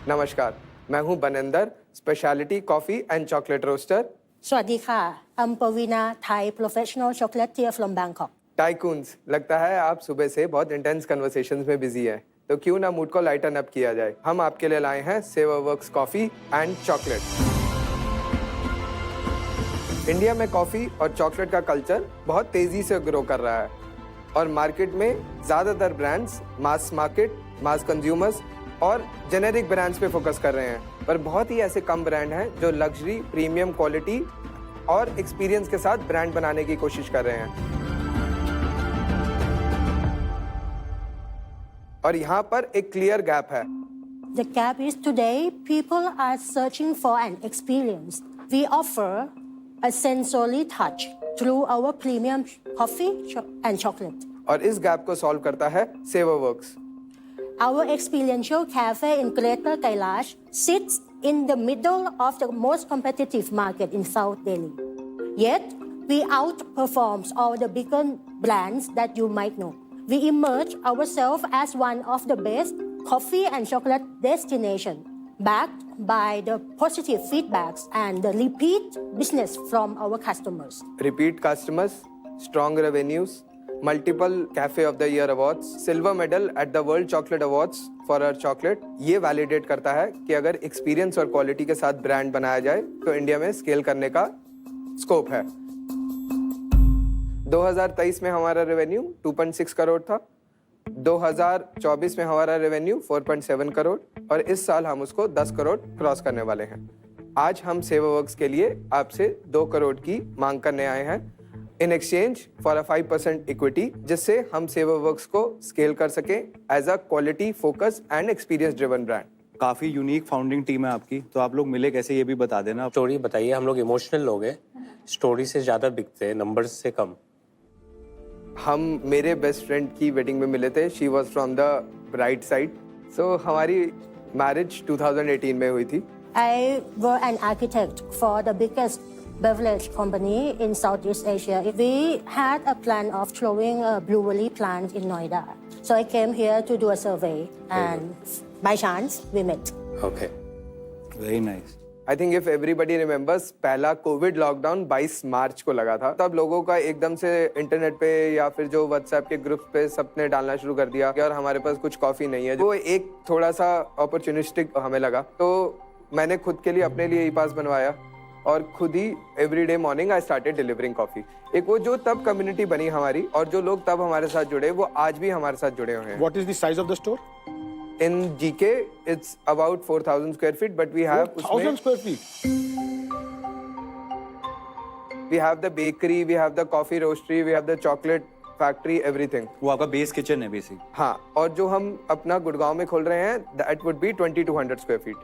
नमस्कार, मैं हूं Banender, speciality coffee and chocolate roaster. สวัสดีค่ะ I'm Pavina, Thai professional chocolatier from Bangkok. Tycoons, लगता है आप सुबह से बहुत इंटेंस कन्वर्सेशंस में बिजी हैं, तो क्यों ना मूड को लाइटन अप किया जाए। हम आपके लिए लाए हैं सेवरवर्क्स कॉफी एंड चॉकलेट। इंडिया में कॉफी और चॉकलेट का कल्चर बहुत तेजी से ग्रो कर रहा है और मार्केट में ज्यादातर ब्रांड्स मास मार्केट, मास कंज्यूमर्स और जेनेरिक ब्रांड्स पे फोकस कर रहे हैं, पर बहुत ही ऐसे कम ब्रांड हैं जो लग्जरी, प्रीमियम क्वालिटी और एक्सपीरियंस के साथ ब्रांड बनाने की कोशिश कर रहे हैं। और यहाँ पर एक क्लियर गैप है। The gap is today people are searching for an experience. We offer a sensory touch through our premium coffee and chocolate. और इस गैप को सॉल्व करता है सेवरवर्क्स। Our experiential cafe in Greater Kailash sits in the middle of the most competitive market in South Delhi. Yet, we outperform all the bigger brands that you might know. We emerge ourselves as one of the best coffee and chocolate destination, backed by the positive feedbacks and the repeat business from our customers. Repeat customers, strong revenues, multiple Cafe of the Year awards, silver medal at the World Chocolate Awards for our chocolate। ये validate करता है कि अगर experience और quality के साथ brand बनाया जाए तो इंडिया में स्केल करने का स्कोप है। 2023 में हमारा रेवेन्यू 2.6 करोड़ था, 2024 में हमारा रेवेन्यू 4.7 करोड़ और इस साल हम उसको 10 करोड़ क्रॉस करने वाले हैं। आज हम सेवरवर्क्स के लिए आपसे 2 करोड़ की मांग करने आए हैं in exchange for a 5% equity, जिससे हम सेवरवर्क्स को स्केल कर सकें as a quality focus and experience driven brand. काफी यूनिक फाउंडिंग टीम है आपकी, तो आप लोग मिले कैसे ये भी बता देना। स्टोरी बताइए। हम लोग इमोशनल लोग हैं, स्टोरी से ज्यादा बिकते हैं, नंबर्स से कम। हम मेरे बेस्ट फ्रेंड की वेडिंग में मिले थे। She was from the bride side, so हमारी मैरिज 2018 में हुई थी। I was an architect for the biggest beverage company in Southeast Asia. We had a plan of throwing a brewery plant in Noida. So I came here to do a survey and by chance we met. Okay. Very nice. I think if everybody remembers, पहला Covid lockdown 22 मार्च को लगा था। तब लोगों का एकदम से internet पे या फिर जो व्हाट्सएप के ग्रुप पे सबने डालना शुरू कर दिया कि यार हमारे पास कुछ कॉफी नहीं है। वो एक थोड़ा सा अपॉर्चुनिस्टिक हमें लगा, तो मैंने खुद के लिए अपने लिए ई पास बनवाया और खुद ही everyday morning I started delivering coffee. एक वो जो तब कम्युनिटी बनी हमारी और जो लोग तब हमारे साथ जुड़े, वो आज भी हमारे साथ जुड़े हुए हैं। What is the size of the store? In GK, it's about 4,000 square feet, but we have 1,000 square feet. We have the bakery, we have the coffee roastery, we have the chocolate factory, everything. वो आपका base kitchen है basic. हाँ, और जो हम अपना गुड़गांव में खोल रहे हैं, that would be 2,200 square feet.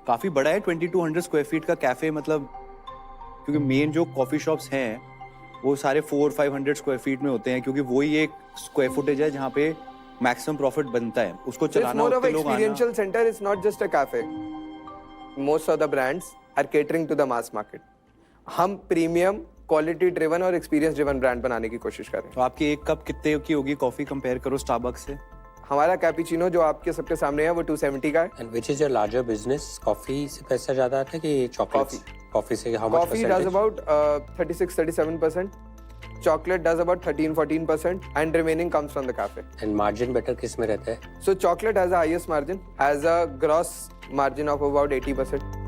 काफी बड़ा है 2200 स्क्वायर फीट का कैफे, मतलब क्योंकि मेन जो कॉफी शॉप्स हैं वो सारे 400-500 स्क्वायर फीट में होते हैं, क्योंकि वही एक स्क्वायर फुटेज है जहाँ पे मैक्सिमम प्रॉफिट बनता है। उसको So it's चलाना more of उतने an लोग आना। experiential center. It's not just a cafe. Most of the brands are catering to the mass market. हम प्रीमियम, क्वालिटी ड्रिवन और एक्सपीरियंस ड्रिवन ब्रांड बनाने की कोशिश कर रहे हैं। तो आपकी एक कप कितने की होगी कॉफी कंपेयर करो स्टारबक्स से? हमारा कैपुचिनो जो आपके सबके सामने है वो 270 का है। And which is your larger business? Coffee से पैसा ज्यादा आता है कि चॉकलेट? कॉफी से how much Coffee does about 36-37%. Chocolate does about 13-14%, and remaining comes from the cafe. And margin better किस में रहता है? So chocolate has the highest margin, has a gross margin of about 80%.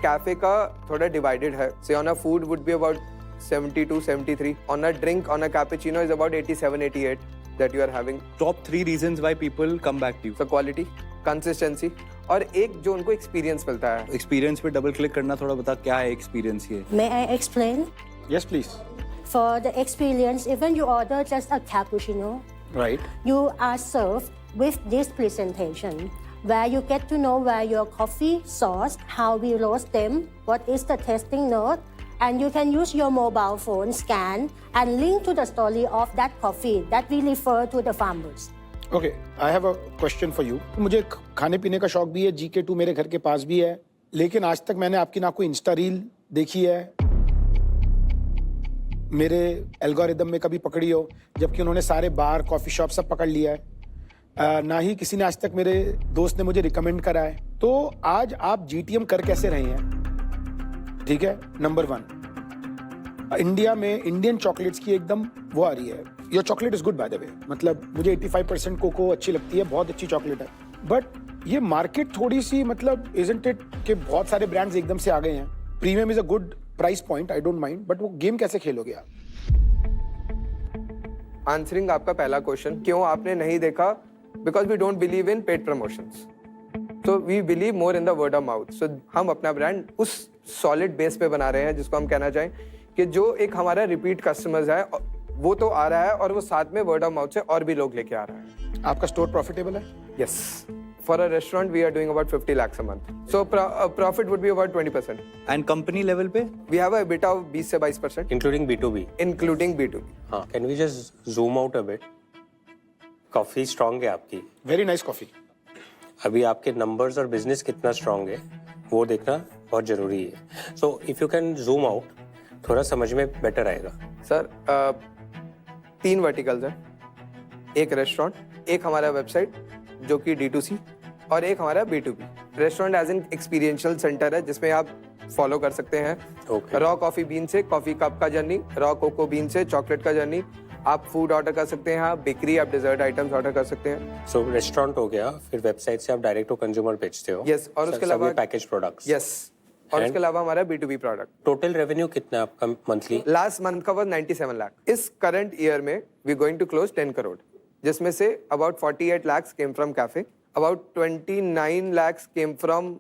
Cafe का थोड़ा divided है. Say on a food would be about 72-73. On a drink, on a cappuccino is about 87-88 that you are having. Top 3 reasons why people come back to you. So quality, consistency और एक जो उनको experience मिलता है। Experience पे double click करना, थोड़ा बता क्या है एक्सपीरियंस ये? May I explain? Yes, please. For the experience, even you order just a cappuccino, Right. you are served with this presentation where you get to know where your coffee sourced, how we roast them, what is the tasting note, and you can use your mobile phone, scan, and link to the story of that coffee that we refer to the farmers. Okay, I have a question for you. मुझे खाने पीने का शौक भी है, GK2 मेरे घर के पास भी है, लेकिन आज तक मैंने आपकी ना कोई इंस्टा रील देखी है, मेरे एल्गोरिदम में कभी पकड़ी हो, जबकि उन्होंने सारे बार, कॉफी शॉप सब पकड़ लिया है। ना ही किसी ने आज तक मेरे दोस्त ने मुझे रिकमेंड करा है। तो आज आप जीटीएम कर कैसे रहे हैं? ठीक है, नंबर 1 इंडिया में इंडियन चॉकलेट्स की एकदम वो आ रही है। Your chocolate is good by the way, मतलब मुझे 85% कोको अच्छी लगती है, बहुत अच्छी चॉकलेट है। बट ये मार्केट थोड़ी सी मतलब इजंट इट कि बहुत सारे ब्रांड्स एकदम से आ गए हैं। Premium is a good price point, I don't mind, but वो गेम कैसे खेलोगे आप? आंसरिंग आपका पहला क्वेश्चन, क्यों आपने नहीं देखा? Because we don't believe in paid promotions, तो we believe more in the word of mouth. So हम अपना ब्रांड उस सॉलिड बेस पे बना रहे हैं जिसको हम कहना चाहें कि जो एक हमारा रिपीट कस्टमर्स है वो तो आ रहा है और वो साथ में वर्ड ऑफ माउथ से और भी लोग लेके आ रहा है। आपका स्टोर प्रॉफिटेबल है? Yes, for a restaurant we are doing about 50 lakhs a month, so profit would be about 20%. And company level पे We have a EBITDA of 20 से 22%, इंक्लूडिंग B2B। including B2B. हाँ, can we just zoom out a bit? Coffee strong है आपकी, very nice coffee. अभी आपके numbers और business कितना strong है वो देखना बहुत जरूरी है। So if you can zoom out, थोड़ा समझ में बेटर आएगा। सर 3 वर्टिकल्स हैं, एक रेस्टोरेंट, एक हमारा वेबसाइट जो कि D2C और एक हमारा B2B। Restaurant as an experiential centre है जिसमें आप फॉलो कर सकते हैं Okay. रॉ कॉफी बीन से कॉफी कप का जर्नी, रॉ कोको बीन से चॉकलेट का जर्नी। आप फूड ऑर्डर कर सकते हैं, आप बेकरी, आप डेजर्ट आइटम्स ऑर्डर कर सकते हैं। सो रेस्टोरेंट हो गया, फिर वेबसाइट से आप डायरेक्ट टू कंज्यूमर बेचते हो। Yes, और उसके अलावा पैकेज प्रोडक्ट्स। यस, और And? उसके अलावा हमारा B2B प्रोडक्ट। टोटल रेवेन्यू कितना है आपका मंथली? लास्ट मंथ का was 97 लाख। इस करंट ईयर में we going to close 10 crore, जिसमें से about 48 lakhs came from cafe, about 29 lakhs came from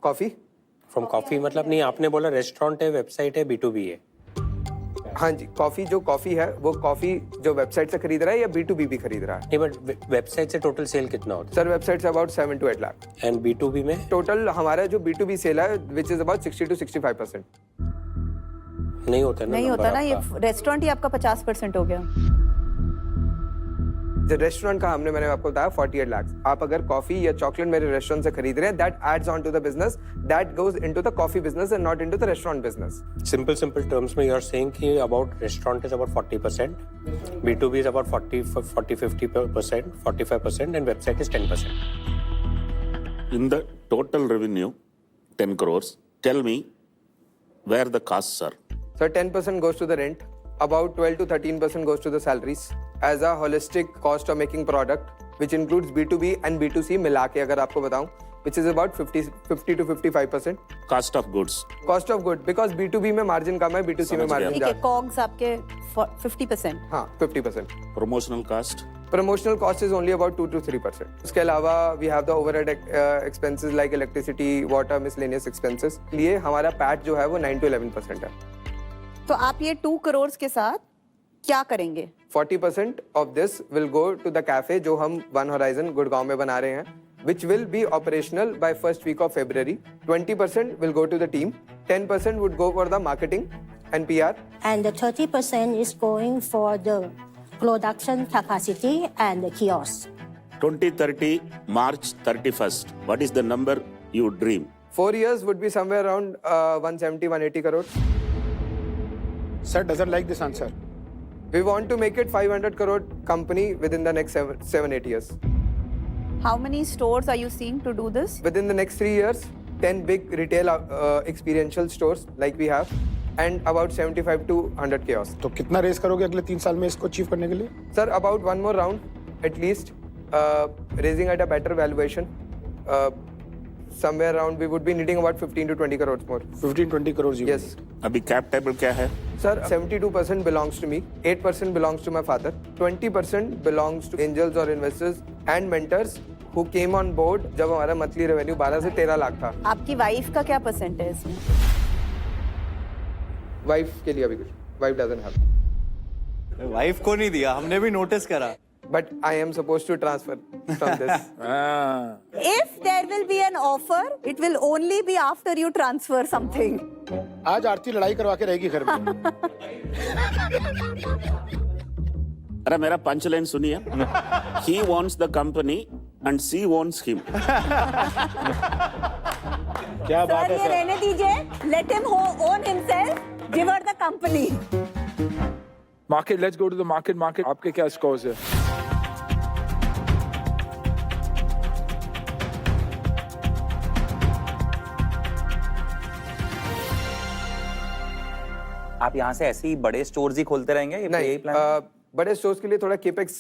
coffee. From coffee मतलब नहीं, आपने बोला रेस्टोरेंट है, वेबसाइट है, B2B है। हाँ जी, कॉफी जो कॉफी है वो कॉफी जो वेबसाइट से खरीद रहा है या B2B भी खरीद रहा है। नहीं, बट वेबसाइट से टोटल सेल कितना होता सर वेबसाइट से अबाउट 7 to 8 लाख। है? एंड B2B में टोटल हमारा जो B2B सेल है विच इज अबाउट 60 to 65%। नहीं होता ना? नहीं number होता ना, ये आपका। रेस्टोरेंट ही आपका 50% हो गया। जो रेस्टोरेंट का मैंने आपको बताया 48 लाख। आप अगर कॉफी या चॉकलेट मेरे रेस्टोरेंट से खरीद रहे हैं, that adds on to the business, that goes into the coffee business and not into the restaurant business. Simple terms में यू आर सेइंग कि about restaurant is about 40%, B2B is about 40-50%, 45% and website is 10%. In the total revenue, 10 crores, tell me where the costs are. So 10% goes to the rent, about 12 to 13% goes to the salaries. As a holistic cost of making product, which includes B2B and B2C मिला के अगर आपको बताऊं, which is about 50 to 55%. Cost of goods. Cost of good, because B2B में margin कम है, B2C में समझ गया। मार्जिन ठीक है, ज्यादा। कॉग्स आपके 50%। हाँ 50%. Promotional cost. Promotional cost is only about 2 to 3%. उसके अलावा we have the overhead expenses like electricity, water, miscellaneous expenses. लिए हमारा पैट जो है वो 9 to 11% है। तो आप ये 2 करोड़ के साथ क्या करेंगे? 40% of this will go to the cafe जो हम One Horizon गुड़गांव में बना रहे हैं, which will be operational by first week of February. 20% will go to the team. 10% would go for the marketing and PR. And the 30% is going for the production capacity and the kiosk. 2030, March 31st. What is the number you dream? 4 years would be somewhere around 170-180 crores. Sir doesn't like this answer. We want to make it 500 crore company within the next 7-8 years. How many stores are you seeing to do this? Within the next 3 years, 10 big retail experiential stores like we have, and about 75 to 100 kiosks. तो कितना race करोगे अगले 3 साल में इसको achieve करने के लिए? Sir, about one more round at least, raising at a better valuation. Somewhere around we would be needing about 15 to 20 crores more. 15-20 crores you Yes. need. अभी कैप टेबल क्या है? Sir, 72% belongs to me, 8% belongs to my father, 20% belongs to angels or investors and mentors who came on board जब हमारा monthly revenue 12 से 13 लाख था। आपकी wife का क्या परसेंट है इसमें? वाइफ के लिए अभी कुछ, वाइफ doesn't have. वाइफ को नहीं दिया, हमने भी नोटिस करा। But I am supposed to transfer from this. If there will be an offer, it will only be after you transfer something. आज आरती लड़ाई करवा के रहेगी घर में। अरे मेरा पंच लाइन सुनिए. He wants the company and she wants him. क्या बात सर है ये सर? रहने दीजिए. Let him own himself. Give her the company. Market, let's go to the market. Market, आपके क्या scores है? आप यहाँ से ऐसे ही बड़े स्टोर्स ही खोलते रहेंगे, ये नहीं यही प्लान? बड़े स्टोर्स के लिए थोड़ा केपेक्स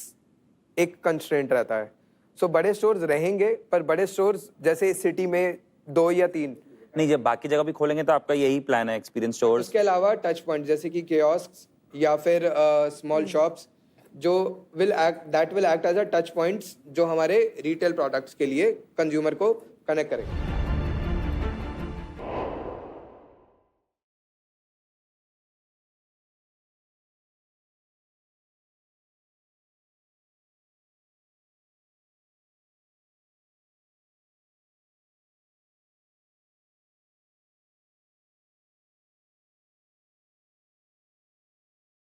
एक कंस्ट्रेंट रहता है, सो बड़े स्टोर्स रहेंगे, पर बड़े स्टोर्स जैसे सिटी में 2 या 3। नहीं, जब बाकी जगह भी खोलेंगे तो आपका यही प्लान है, एक्सपीरियंस स्टोर्स? इसके अलावा टच पॉइंट जैसे कि कियोस्क या फिर स्मॉल शॉप्स जो will act as a touch points जो हमारे रिटेल प्रोडक्ट्स के लिए कंज्यूमर को कनेक्ट करेंगे।